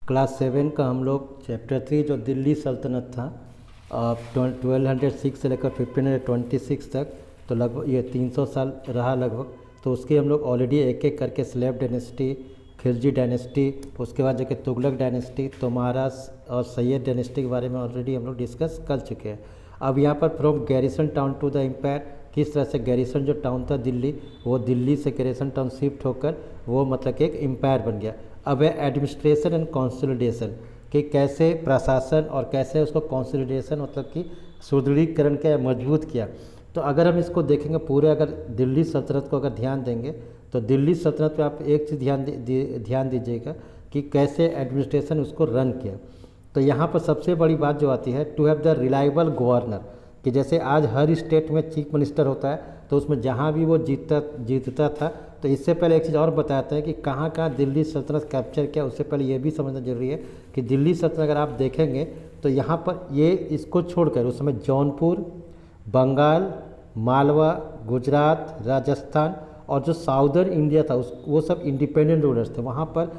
Class 7 का हम लोग चैप्टर 3 जो दिल्ली सल्तनत था 1206 से लेकर 1526 तक, तो लगभग ये 300 साल रहा लगभग। तो उसकी हम लोग ऑलरेडी एक एक करके स्लेव डायनेस्टी, खिलजी डायनेस्टी, उसके बाद जाके तुगलक डायनेस्टी, तो महाराज और सैयद डायनेस्टी के बारे में ऑलरेडी हम लोग डिस्कस कर चुके हैं। अब यहाँ पर from garrison town to the empire, किस तरह से गैरिसन जो टाउन था दिल्ली, वो दिल्ली से गैरिसन टाउन शिफ्ट होकर वो मतलब कि एक एम्पायर बन गया। अब है एडमिनिस्ट्रेशन एंड कॉन्सोलिडेशन, कि कैसे प्रशासन और कैसे उसको कॉन्सोलिडेशन मतलब कि सुदृढ़ीकरण किया, मजबूत किया। तो अगर हम इसको देखेंगे पूरे, अगर दिल्ली सल्तनत को अगर ध्यान देंगे तो दिल्ली सल्तनत पे आप एक चीज़ ध्यान दीजिएगा कि कैसे एडमिनिस्ट्रेशन उसको रन किया। तो यहाँ पर सबसे बड़ी बात जो आती है, to have the reliable governor, कि जैसे आज हर स्टेट में चीफ मिनिस्टर होता है, तो उसमें जहाँ भी वो जीतता था। तो इससे पहले एक चीज़ और बताते हैं कि कहाँ कहाँ दिल्ली सल्तनत कैप्चर किया। उससे पहले ये भी समझना जरूरी है कि दिल्ली सल्तनत अगर आप देखेंगे तो यहाँ पर ये इसको छोड़कर उस समय जौनपुर, बंगाल, मालवा, गुजरात, राजस्थान और जो साउदर्न इंडिया था वो सब इंडिपेंडेंट रूलर्स थे। वहाँ पर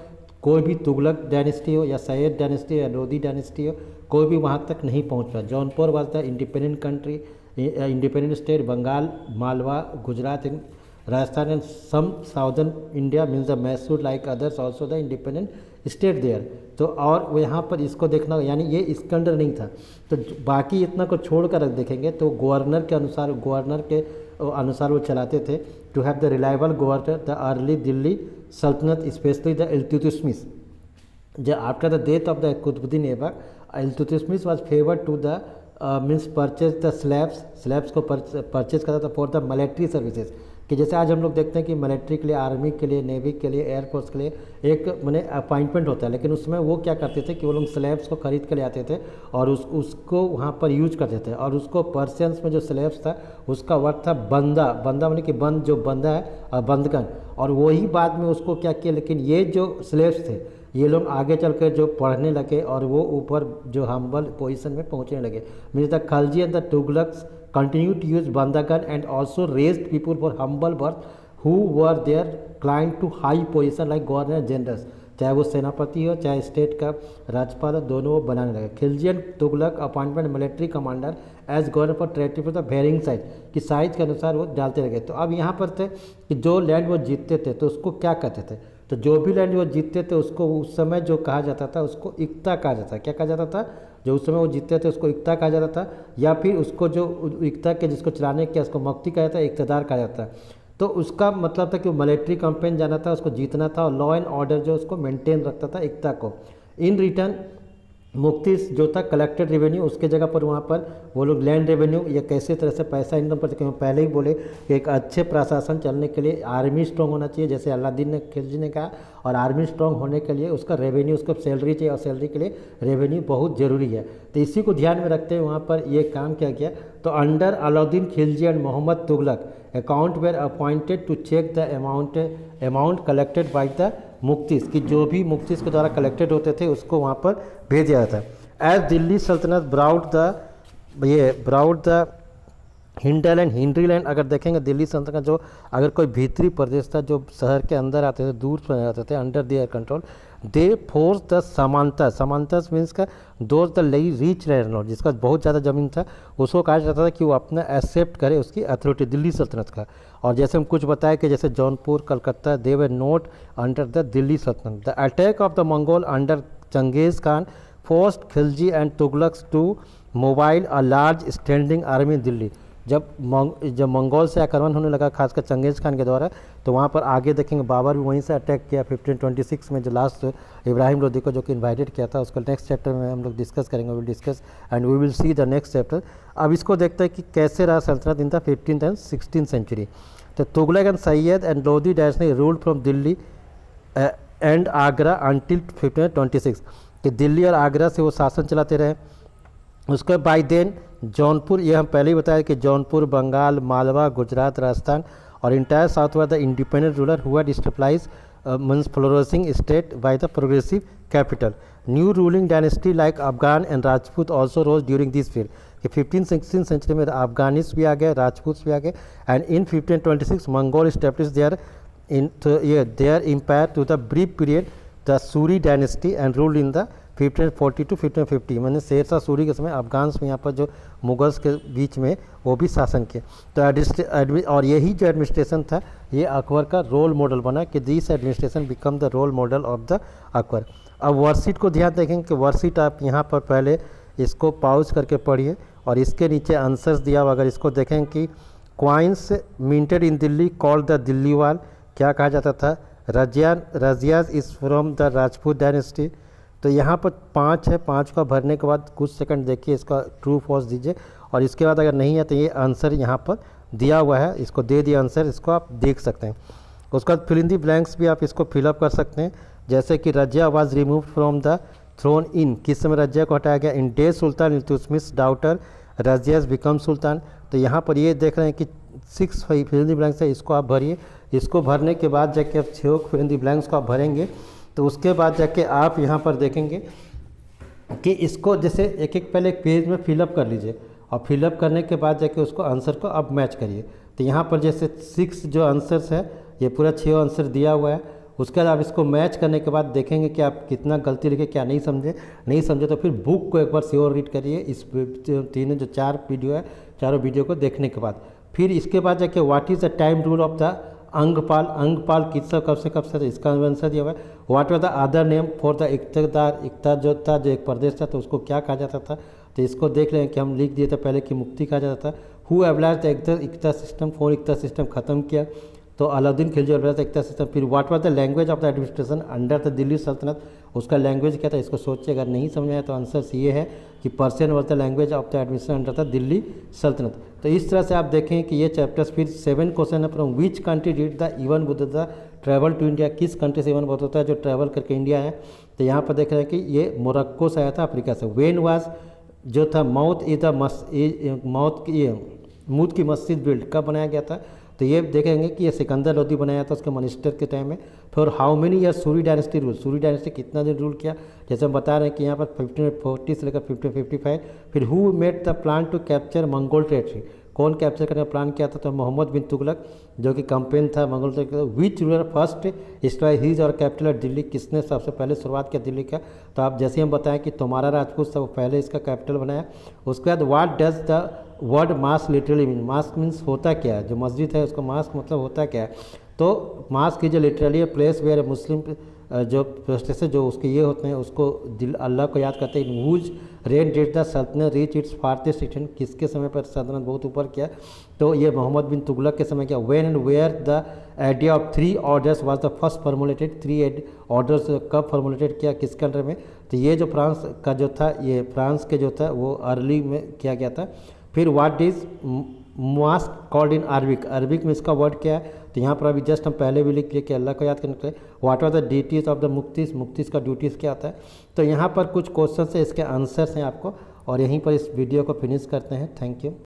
कोई भी तुगलक डायनेस्टी हो या सैयद डायनेस्टी या लोधी डायनेस्टी हो, कोई भी वहाँ तक नहीं पहुँच पाया। Jaunpur was the independent country, independent state, Bengal, Malwa, Gujarat and Rajasthan and some southern India means the Mysore like others also the independent state there. तो और यहाँ पर इसको देखना, यानी ये इसकंदर नहीं था। तो बाकी इतना को छोड़कर देखेंगे तो गवर्नर के अनुसार वो चलाते थे। To have the reliable governor the early Delhi Sultanate specially the Iltutmish, after the death of the Qutbuddin Aibak, Iltutmish was favoured to the means purchase the slabs को परचेज करता था फॉर द मिलिट्री सर्विसेज। कि जैसे आज हम लोग देखते हैं कि मिलिट्री के लिए, आर्मी के लिए, नेवी के लिए, एयरफोर्स के लिए एक मैंने अपॉइंटमेंट होता है, लेकिन उसमें वो क्या करते थे कि वो लोग स्लैब्स को खरीद के ले आते थे और उसको वहाँ पर यूज करते थे। और उसको पर्शियंस में जो स्लैब्स था उसका वर्ड था बंदा माने कि बंद, जो बंदा है और बंदगन, और वही बाद में उसको क्या किया। लेकिन ये जो स्लैब्स थे ये लोग आगे चल कर जो पढ़ने लगे और वो ऊपर जो हम्बल पोजीशन में पहुँचने लगे। Means the Khalji and the Tughlaqs continue to use bandagan and also raised people for humble birth who were their climbed to high position like governor generals, चाहे वो सेनापति हो चाहे स्टेट का राज्यपाल हो, दोनों वो बनाने लगे। Khilji and Tughlaq appointment military commander as governor for territory for the varying size, कि साइज के अनुसार वो डालते लगे। तो अब यहाँ पर थे कि जो लैंड वो जीतते थे तो उसको क्या कहते थे, तो जो भी लैंड वो जीतते थे उसको उस समय जो कहा जाता था उसको इक्ता कहा जाता था। क्या कहा जाता था, जो उस समय वो जीतते थे उसको इक्ता कहा जाता था, या फिर उसको जो इक्ता के जिसको चलाने किया उसको मक्ति कहा जाता है, इक्तदार कहा जाता है। तो उसका मतलब था कि वो मिलिट्री कैंपेन जाना था, उसको जीतना था, और लॉ एंड ऑर्डर जो उसको मेंटेन रखता था इक्ता को। इन रिटर्न मुक्ति जो था कलेक्टेड रेवेन्यू, उसके जगह पर वहाँ पर वो लोग लैंड रेवेन्यू या कैसे तरह से पैसा इनकम करते, क्योंकि पहले ही बोले कि एक अच्छे प्रशासन चलने के लिए आर्मी स्ट्रॉन्ग होना चाहिए, जैसे अलादीन ने, खिलजी ने कहा, और आर्मी स्ट्रॉन्ग होने के लिए उसका रेवेन्यू, उसको सैलरी चाहिए, और सैलरी के लिए रेवेन्यू बहुत ज़रूरी है। तो इसी को ध्यान में रखते हुए वहाँ पर ये काम किया गया। तो under Alauddin Khilji and Mohammad Tughlaq account were appointed to check the amount collected by the muqtis, कि जो भी मुक्तिस के द्वारा कलेक्टेड होते थे उसको वहाँ पर भेजा जाता है। As Delhi Sultanate brought the हिंडल एंड हिंड्री लैंड, अगर देखेंगे दिल्ली सल्तनत का जो अगर कोई भीतरी प्रदेश था जो शहर के अंदर आते थे, दूर से आते थे, under their control, they force the samantas means का दोस्त द लई रीच लैंड, जिसका बहुत ज़्यादा ज़मीन था उसको कहा जाता था कि वो अपना एक्सेप्ट करे उसकी अथॉरिटी दिल्ली सल्तनत का। और जैसे हम कुछ बताया कि जैसे Jaunpur, Calcutta, they were not under the Delhi sultanate. The attack of the Mongol under Genghis Khan forced Khilji and Tughlaqs to mobile a large standing army Delhi. जब मंगोल से आक्रमण होने लगा खासकर चंगेज़ खान के द्वारा, तो वहाँ पर आगे देखेंगे बाबर भी वहीं से अटैक किया 1526 में, जो लास्ट इब्राहिम लोदी को जो कि इन्वाइटेड किया था। उसको नेक्स्ट चैप्टर में हम लोग डिस्कस करेंगे, will discuss and we will see the next chapter. अब इसको देखते हैं कि कैसे रहा सल्तनत in the 15th and 16th century. तो Tughlaq and Sayyid and Lodi dynasty ruled from Delhi and Agra until 1526, कि दिल्ली और आगरा से वो शासन चलाते रहे। उसके बाई देन जौनपुर, ये हम पहले ही बताया कि जौनपुर, बंगाल, मालवा, गुजरात, राजस्थान और entire south were the independent ruler who had stabilize means flourishing state by the progressive capital. New ruling dynasty like Afghan and Rajput also rose during this period, कि 15th-16th सेंचुरी में अफगानिस भी आ गए, राजपूत भी आ गए। And in 1526 Mongol establish their empire to the brief period the Suri dynasty and ruled in the 1540 to 1550, मैंने शेरशाह सूरी के समय अफगान्स में यहाँ पर जो मुगल्स के बीच में वो भी शासन किए। तो और यही जो एडमिनिस्ट्रेशन था ये अकबर का रोल मॉडल बना कि this administration become the role model of the Akbar. अब वर्कशीट को ध्यान देखेंगे कि वर्कशीट आप यहाँ पर पहले इसको पॉज करके पढ़िए और इसके नीचे आंसर्स दिया हुआ, अगर इसको देखें कि coins minted in Delhi called the Delhi वाल, क्या कहा जाता था? Razia's is from the Rajput dynasty. तो यहाँ पर 5 है, 5 का भरने के बाद कुछ सेकंड देखिए, इसका ट्रू फॉल्स दीजिए और इसके बाद अगर नहीं है तो ये आंसर यहाँ पर दिया हुआ है, इसको दे दिया आंसर, इसको आप देख सकते हैं। उसके बाद फिल इन दी ब्लैंक्स भी आप इसको फिलअप कर सकते हैं, जैसे कि Razia was remove from the throne in, किस समय रजिया को हटाया गया? In the sultan Iltutmish daughter Razia's become sultan. तो यहाँ पर ये देख रहे हैं कि 6 फिल इन दी ब्लैंक्स है, इसको आप भरिए। इसको भरने के बाद जाके आप 6 फिल इन दी ब्लैंक्स को आप भरेंगे तो उसके बाद जाके आप यहाँ पर देखेंगे कि इसको जैसे एक एक पहले एक पेज में फिलअप कर लीजिए और फिलअप करने के बाद जाके उसको आंसर को आप मैच करिए। तो यहाँ पर जैसे 6 जो आंसर्स है ये पूरा 6 आंसर दिया हुआ है। उसके बाद आप इसको मैच करने के बाद देखेंगे कि आप कितना गलती लिखे, क्या नहीं समझे तो फिर बुक को एक बार श्योर रीड करिए। इस तीनों जो 4 वीडियो है, चारों वीडियो को देखने के बाद फिर इसके बाद जाके what is the time rule of the अंगपाल किसका कब से तो इसका आंसर दिया हुआ है। What was the other name for the iqta जो था, जो एक प्रदेश था तो उसको क्या कहा जाता था? तो इसको देख लें कि हम लिख दिए थे पहले कि मुक्ति कहा जाता था। Who abolished the iqta system, कौन इकता सिस्टम खत्म किया? तो Alauddin Khilji abolished the iqta system. फिर what was the language of the administration under the Delhi Sultanate, उसका लैंग्वेज क्या था? इसको सोचिए, अगर नहीं समझ में आया तो आंसर ये है कि Persian was the language of the administration under the Delhi सल्तनत। तो इस तरह से आप देखें कि ये चैप्टर्स फिर 7 क्वेश्चन है। From which country did the इवन बुद्ध द ट्रैवल टू इंडिया, किस कंट्री से इवन बुद्ध होता है जो ट्रैवल करके इंडिया है? तो यहाँ पर देख रहे हैं कि ये मोरक्को से आया था, अफ्रीका से। वेन वाज जो था मौत मूत की मस्जिद बिल्ड कब बनाया गया था? तो ये देखेंगे कि ये सिकंदर लोदी बनाया था उसके मिनिस्टर के टाइम में। फिर how many year Suri dynasty rule, Suri dynasty कितना दिन रूल किया? जैसे हम बता रहे हैं कि यहाँ पर 1540 से लेकर 1555। फिर who made the plan to capture Mongol territory, कौन कैप्चर करने का प्लान किया था? तो मोहम्मद बिन तुगलक जो कि कैंपेन था Mongol territory. Which ruler first destroy his और कैपिटल एट दिल्ली, किसने सबसे पहले शुरुआत किया दिल्ली का? तो आप जैसे हम बताएं कि तुम्हारा राजपूत था वो पहले इसका कैपिटल बनाया। उसके बाद what does the word mask literally mean, mask means होता क्या है? जो मस्जिद है उसका मास्क मतलब होता क्या है? तो मास्क की जो लिटरली है प्लेस वेयर मुस्लिम जो प्रोस्टेस जो उसके ये होते हैं उसको दिल अल्लाह को याद करते हैं। वुज रेन डिड द सल्तनत रीच इट्स फारथेस्ट एक्सटेंट, किसके समय पर सल्तनत बहुत ऊपर किया? तो ये मोहम्मद बिन तुगलक के समय किया। When and where the idea of 3 orders was the first formulated, 3 orders कब फॉर्मुलेटेड किया, किस कंट्री में? तो ये जो फ्रांस का जो था, ये फ्रांस के जो था वो अर्ली में किया गया था। फिर what is mask called in Arabic, Arabic में इसका वर्ड क्या है? तो यहाँ पर अभी जस्ट हम पहले भी लिख लिए कि अल्लाह को याद करने के लिए। What are the duties of the muftis, muftis का ड्यूटीज़ क्या आता है? तो यहाँ पर कुछ क्वेश्चन है, इसके आंसर्स हैं आपको, और यहीं पर इस वीडियो को फिनिश करते हैं। Thank you.